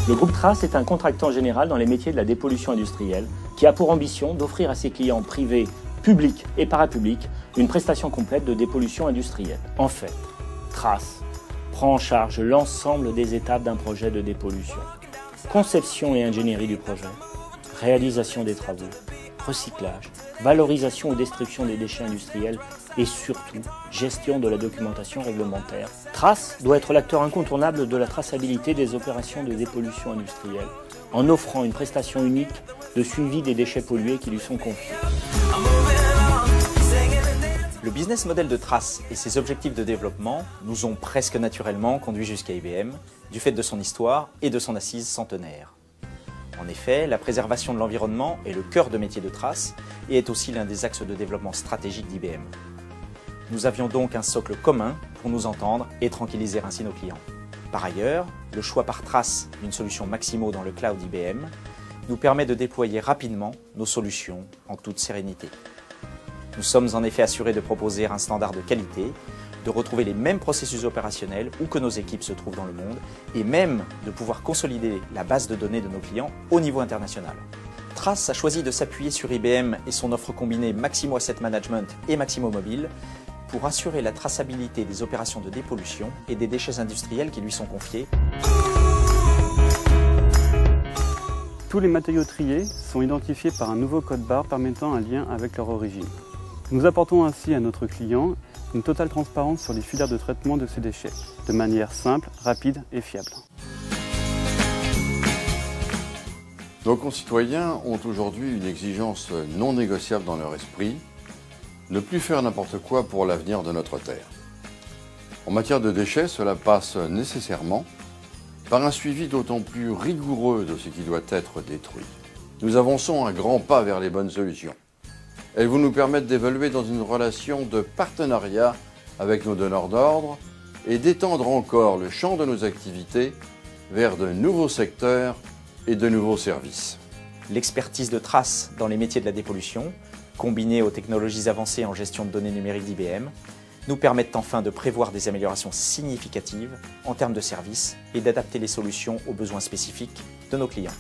Le groupe Trace est un contractant général dans les métiers de la dépollution industrielle qui a pour ambition d'offrir à ses clients privés, publics et parapublics une prestation complète de dépollution industrielle. En fait, Trace prend en charge l'ensemble des étapes d'un projet de dépollution. Conception et ingénierie du projet, réalisation des travaux, recyclage, valorisation ou destruction des déchets industriels et surtout gestion de la documentation réglementaire. Trace doit être l'acteur incontournable de la traçabilité des opérations de dépollution industrielle en offrant une prestation unique de suivi des déchets pollués qui lui sont confiés. Le business model de Trace et ses objectifs de développement nous ont presque naturellement conduits jusqu'à IBM, du fait de son histoire et de son assise centenaire. En effet, la préservation de l'environnement est le cœur de métier de Trace et est aussi l'un des axes de développement stratégique d'IBM. Nous avions donc un socle commun pour nous entendre et tranquilliser ainsi nos clients. Par ailleurs, le choix par Trace d'une solution Maximo dans le cloud IBM nous permet de déployer rapidement nos solutions en toute sérénité. Nous sommes en effet assurés de proposer un standard de qualité, de retrouver les mêmes processus opérationnels où que nos équipes se trouvent dans le monde et même de pouvoir consolider la base de données de nos clients au niveau international. Trace a choisi de s'appuyer sur IBM et son offre combinée Maximo Asset Management et Maximo Mobile pour assurer la traçabilité des opérations de dépollution et des déchets industriels qui lui sont confiés. Tous les matériaux triés sont identifiés par un nouveau code barre permettant un lien avec leur origine. Nous apportons ainsi à notre client une totale transparence sur les filières de traitement de ces déchets, de manière simple, rapide et fiable. Nos concitoyens ont aujourd'hui une exigence non négociable dans leur esprit, ne plus faire n'importe quoi pour l'avenir de notre Terre. En matière de déchets, cela passe nécessairement par un suivi d'autant plus rigoureux de ce qui doit être détruit. Nous avançons un grand pas vers les bonnes solutions. Elles vont nous permettre d'évoluer dans une relation de partenariat avec nos donneurs d'ordre et d'étendre encore le champ de nos activités vers de nouveaux secteurs et de nouveaux services. L'expertise de Trace dans les métiers de la dépollution, combinée aux technologies avancées en gestion de données numériques d'IBM, nous permettent enfin de prévoir des améliorations significatives en termes de services et d'adapter les solutions aux besoins spécifiques de nos clients.